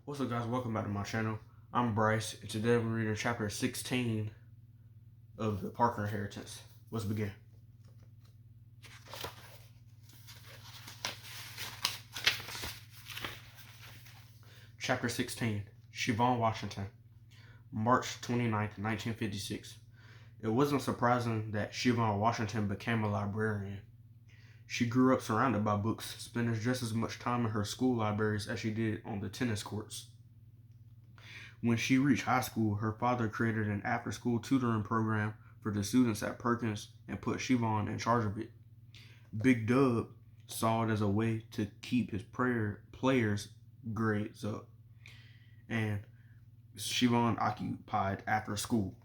What's up, guys? Welcome back to my channel. I'm Bryce, and today we're reading chapter 16 of the Parker Inheritance. Let's begin. Chapter 16, Siobhan, Washington, March 29th, 1956. It wasn't surprising that Siobhan Washington became a librarian. She grew up surrounded by books, spending just as much time in her school libraries as she did on the tennis courts. When she reached high school, her father created an after-school tutoring program for the students at Perkins and put Siobhan in charge of it. Big Dub saw it as a way to keep his players' grades up, and Siobhan occupied after school.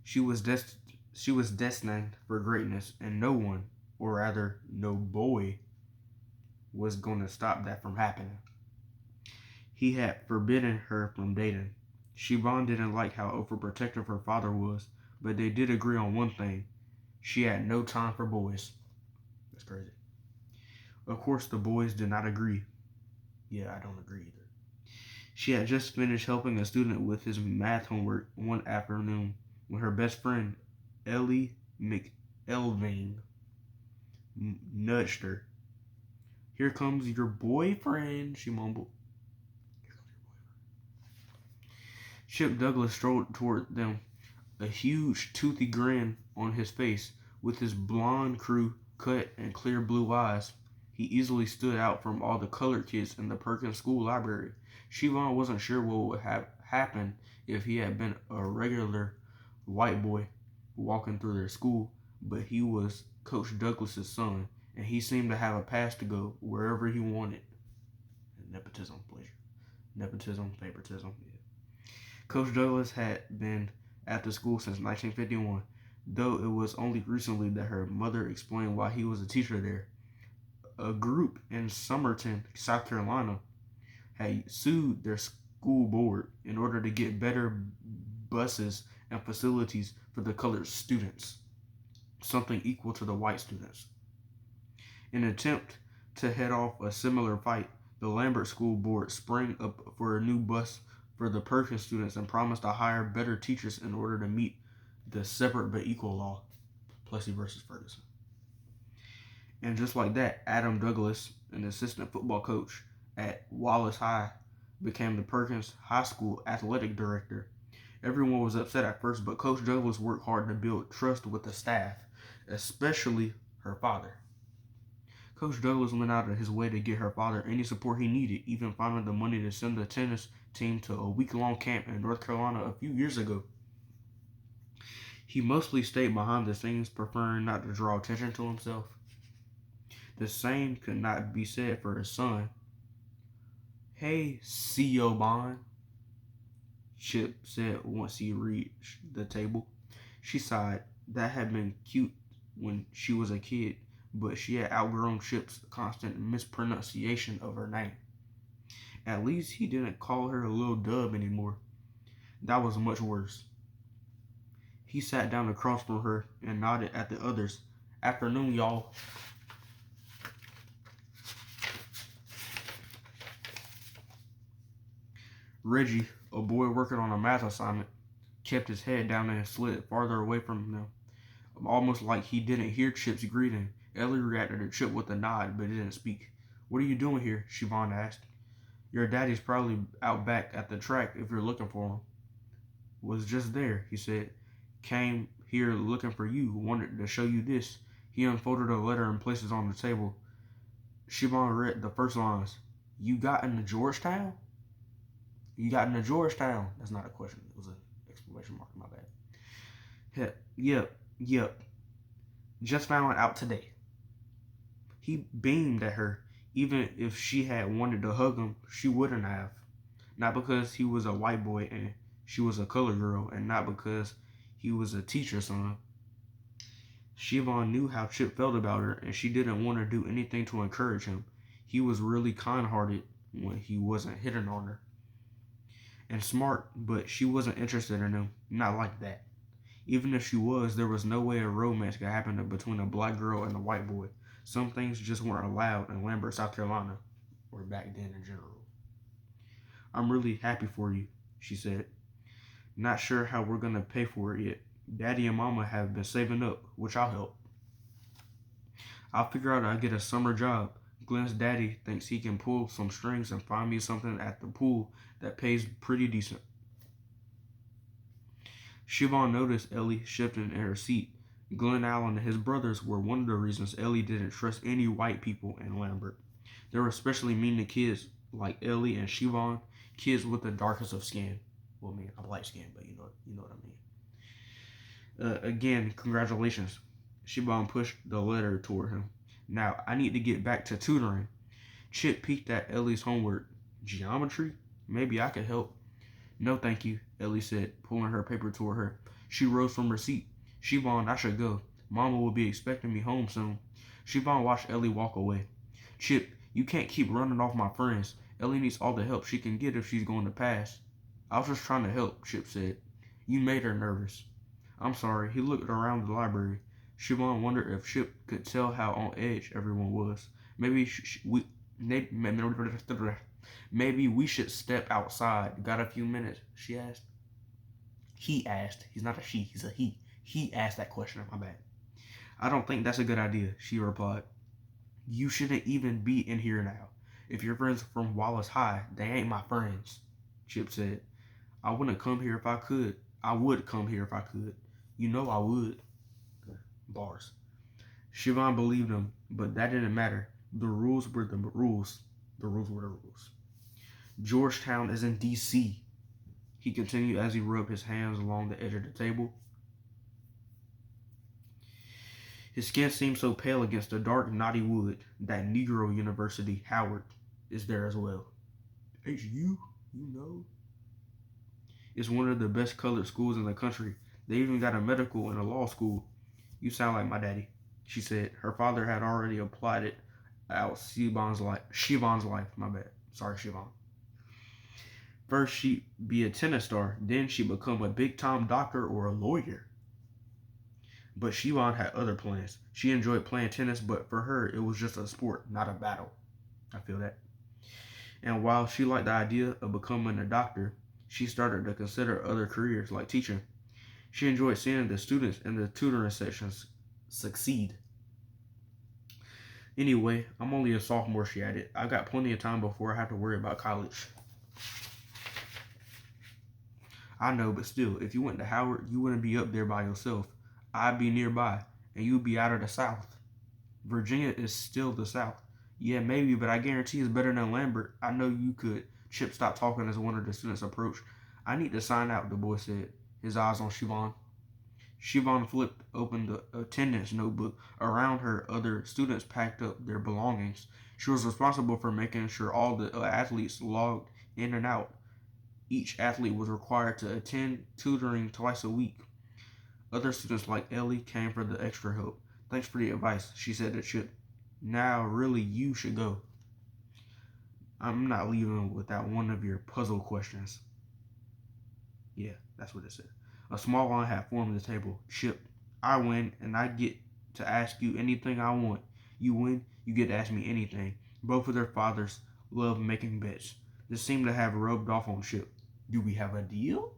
She was destined for greatness, and no one, or rather, no boy, was going to stop that from happening. He had forbidden her from dating. Siobhan didn't like how overprotective her father was, but they did agree on one thing. She had no time for boys. That's crazy. Of course, the boys did not agree. Yeah, I don't agree either. She had just finished helping a student with his math homework one afternoon when her best friend, Ellie McElving, nudged her. "Here comes your boyfriend," she mumbled. Chip Douglas strode toward them, a huge, toothy grin on his face. With his blond crew cut and clear blue eyes, he easily stood out from all the colored kids in the Perkins School Library. Siobhan wasn't sure what would have happened if he had been a regular white boy walking through their school, but he was Coach Douglas's son, and he seemed to have a pass to go wherever he wanted. Nepotism, pleasure. Nepotism, favoritism, yeah. Coach Douglas had been at the school since 1951, though it was only recently that her mother explained why he was a teacher there. A group in Summerton, South Carolina, had sued their school board in order to get better buses and facilities for the colored students, something equal to the white students. In an attempt to head off a similar fight, the Lambert School Board sprang up for a new bus for the Perkins students and promised to hire better teachers in order to meet the separate but equal law. Plessy versus Ferguson. And just like that, Adam Douglas, an assistant football coach at Wallace High, became the Perkins High School athletic director. Everyone was upset at first, but Coach Douglas worked hard to build trust with the staff, especially her father. Coach Douglas went out of his way to get her father any support he needed, even finding the money to send the tennis team to a week-long camp in North Carolina a few years ago. He mostly stayed behind the scenes, preferring not to draw attention to himself. The same could not be said for his son. "Hey, Siobhan," Chip said once he reached the table. She sighed. That had been cute when she was a kid, but she had outgrown Chip's constant mispronunciation of her name. At least he didn't call her a little dub anymore. That was much worse. He sat down across from her and nodded at the others. "Afternoon, y'all." Reggie, a boy working on a math assignment, kept his head down and slid farther away from them, almost like he didn't hear Chip's greeting. Ellie reacted to Chip with a nod, but didn't speak. "What are you doing here?" Siobhan asked. "Your daddy's probably out back at the track if you're looking for him." "Was just there," he said. "Came here looking for you. Wanted to show you this." He unfolded a letter and placed it on the table. Siobhan read the first lines. "You got into Georgetown?" "You got into Georgetown." That's not a question. It was an exclamation mark. My bad. Yep. Just found out today." He beamed at her. Even if she had wanted to hug him, she wouldn't have. Not because he was a white boy and she was a colored girl, and not because he was a teacher's son. Siobhan knew how Chip felt about her, and she didn't want to do anything to encourage him. He was really kind-hearted when he wasn't hitting on her. And smart, but she wasn't interested in him. Not like that. Even if she was, there was no way a romance could happen between a black girl and a white boy. Some things just weren't allowed in Lambert, South Carolina, or back then in general. I'm really happy for you, she said. Not sure how we're gonna pay for it yet. Daddy and Mama have been saving up, which I'll help. I'll figure out I'll get a summer job. Glenn's daddy thinks he can pull some strings and find me something at the pool that pays pretty decent. Siobhan noticed Ellie shifting in her seat. Glenn Allen and his brothers were one of the reasons Ellie didn't trust any white people in Lambert. They were especially mean to kids like Ellie and Siobhan, kids with the darkest of skin. Well, I mean, I'm light skinned, but you know what I mean. Again, congratulations. Siobhan pushed the letter toward him. Now, I need to get back to tutoring. Chip peeked at Ellie's homework. Geometry? Maybe I could help. No, thank you, Ellie said, pulling her paper toward her. She rose from her seat. Siobhan, I should go. Mama will be expecting me home soon. Siobhan watched Ellie walk away. Chip, you can't keep running off my friends. Ellie needs all the help she can get if she's going to pass. I was just trying to help, Chip said. You made her nervous. I'm sorry. He looked around the library. Siobhan wondered if Chip could tell how on edge everyone was. Maybe we should step outside. Got a few minutes, she asked. He asked. He's not a she, he's a he. He asked that question, my bad. I don't think that's a good idea, she replied. You shouldn't even be in here now. If your friends are from Wallace High, they ain't my friends, Chip said. I wouldn't come here if I could. I would come here if I could. You know I would. Bars. Siobhan believed him, but that didn't matter. The rules were the rules. The rules were the rules. Georgetown is in D.C., he continued as he rubbed his hands along the edge of the table. His skin seemed so pale against the dark, knotty wood. That Negro University, Howard, is there as well. HU, you know. It's one of the best colored schools in the country. They even got a medical and a law school. You sound like my daddy, she said. Her father had already applied it out Siobhan's life, my bad. Sorry, Siobhan. First she'd be a tennis star, then she'd become a big-time doctor or a lawyer. But Siobhan had other plans. She enjoyed playing tennis, but for her, it was just a sport, not a battle. I feel that. And while she liked the idea of becoming a doctor, she started to consider other careers like teaching. She enjoyed seeing the students in the tutoring sections succeed. Anyway, I'm only a sophomore, she added. I've got plenty of time before I have to worry about college. I know, but still, if you went to Howard, you wouldn't be up there by yourself. I'd be nearby, and you'd be out of the South. Virginia is still the South. Yeah, maybe, but I guarantee it's better than Lambert. I know you could. Chip stopped talking as one of the students approached. I need to sign out, the boy said, his eyes on Siobhan. Siobhan flipped open the attendance notebook. Around her, other students packed up their belongings. She was responsible for making sure all the athletes logged in and out. Each athlete was required to attend tutoring twice a week. Other students like Ellie came for the extra help. Thanks for the advice, she said to Chip. Now, really, you should go. I'm not leaving without one of your puzzle questions. Yeah, that's what it said. A small line had formed the table. Chip, I win, and I get to ask you anything I want. You win, you get to ask me anything. Both of their fathers love making bets. This seemed to have rubbed off on Chip. Do we have a deal?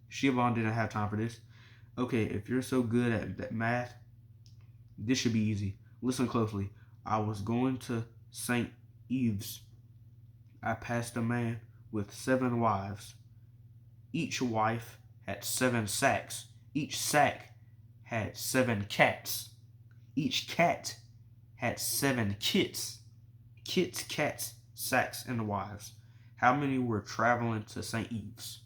Siobhan didn't have time for this. Okay, if you're so good at that math, this should be easy. Listen closely. I was going to St. Eve's. I passed a man with 7 wives. Each wife had 7 sacks. Each sack had 7 cats. Each cat had 7 kits. Kits, cats, sacks, and wives. How many were traveling to St. Eve's?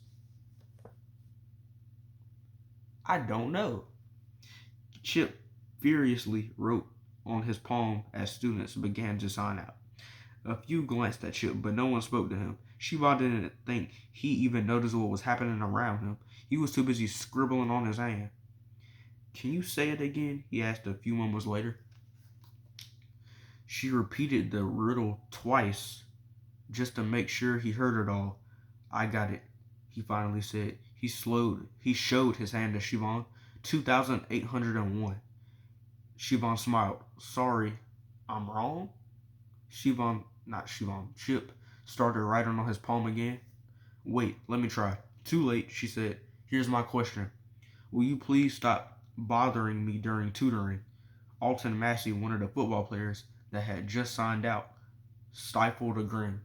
I don't know. Chip furiously wrote on his palm as students began to sign out. A few glanced at Chip, but no one spoke to him. Siobhan didn't think he even noticed what was happening around him. He was too busy scribbling on his hand. Can you say it again? He asked a few moments later. She repeated the riddle twice, just to make sure he heard it all. I got it, he finally said. He showed his hand to Siobhan. 2,801. Siobhan smiled. Sorry, I'm wrong? Chip started writing on his palm again. Wait, let me try. Too late, she said. Here's my question. Will you please stop bothering me during tutoring? Alton Massey, one of the football players that had just signed out, stifled a grin.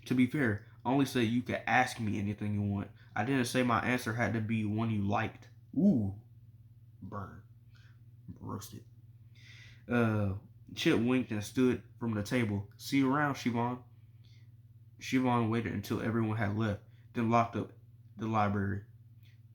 To be fair, I only said you could ask me anything you want. I didn't say my answer had to be one you liked. Ooh, burn. Roasted. Uh, Chip winked and stood from the table. See you around, Siobhan. Siobhan waited until everyone had left, then locked up the library.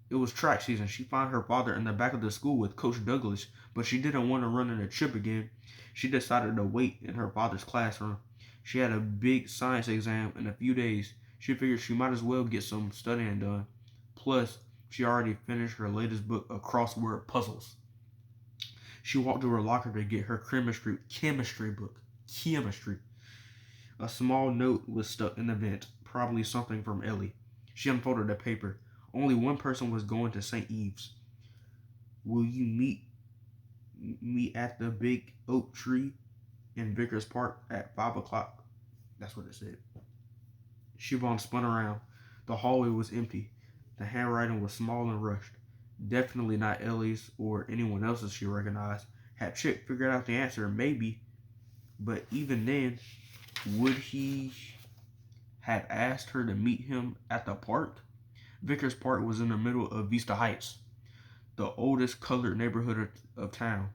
It was track season. She found her father in the back of the school with Coach Douglas, but she didn't want to run into Chip again. She decided to wait in her father's classroom. She had a big science exam in a few days. She figured she might as well get some studying done. Plus, she already finished her latest book of crossword puzzles. She walked to her locker to get her chemistry book. Chemistry. A small note was stuck in the vent, probably something from Ellie. She unfolded the paper. Only one person was going to St. Eve's. Will you meet at the big oak tree in Vickers Park at 5 o'clock? That's what it said. Siobhan spun around. The hallway was empty. The handwriting was small and rushed. Definitely not Ellie's or anyone else's she recognized. Had Chip figured out the answer? Maybe. But even then, would he have asked her to meet him at the park? Vickers Park was in the middle of Vista Heights, the oldest colored neighborhood of town.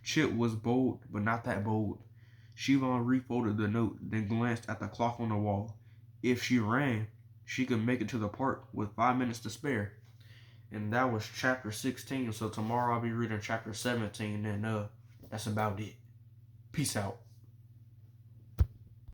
Chip was bold, but not that bold. Siobhan refolded the note, then glanced at the clock on the wall. If she ran, she could make it to the park with 5 minutes to spare. And that was chapter 16, so tomorrow I'll be reading chapter 17, and that's about it. Peace out.